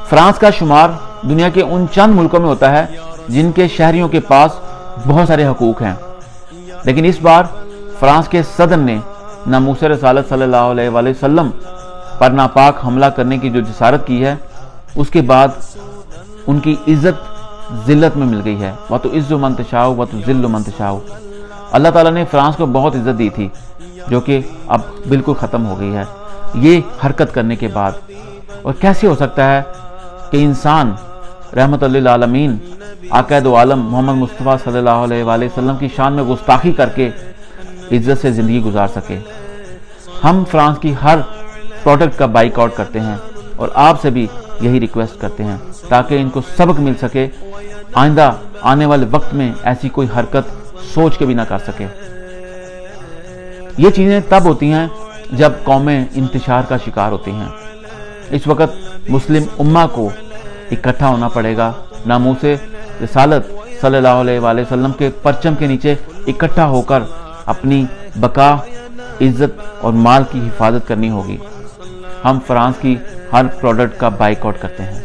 France کا شمار دنیا کے ان چند ملکوں میں ہوتا ہے جن کے شہریوں کے پاس بہت سارے حقوق ہیں، لیکن اس بار فرانس کے صدر نے ناموس رسالت صلی اللہ علیہ وآلہ وسلم پر ناپاک حملہ کرنے کی جو جسارت کی ہے، اس کے بعد ان کی عزت ذلت میں مل گئی ہے۔ وَتُعِزُّ مَن تَشَاءُ وَتُذِلُّ مَن تَشَاءُ۔ اللہ تعالیٰ نے فرانس کو بہت عزت دی تھی جو کہ اب بالکل ختم ہو گئی ہے یہ حرکت کرنے کے بعد۔ اور کیسے ہو سکتا ہے کہ انسان رحمت للعالمین آقا دو عالم محمد مصطفیٰ صلی اللہ علیہ وآلہ وسلم کی شان میں گستاخی کر کے عزت سے زندگی گزار سکے۔ ہم فرانس کی ہر پروڈکٹ کا بائیک آؤٹ کرتے ہیں اور آپ سے بھی یہی ریکویسٹ کرتے ہیں تاکہ ان کو سبق مل سکے، آئندہ آنے والے وقت میں ایسی کوئی حرکت سوچ کے بھی نہ کر سکے۔ یہ چیزیں تب ہوتی ہیں جب قومیں انتشار کا شکار ہوتی ہیں۔ اس وقت مسلم امہ کو اکٹھا ہونا پڑے گا، ناموس رسالت صلی اللہ علیہ وآلہ وسلم کے پرچم کے نیچے اکٹھا ہو کر اپنی بقا، عزت اور مال کی حفاظت کرنی ہوگی۔ ہم فرانس کی ہر پروڈکٹ کا بائیک آؤٹ کرتے ہیں۔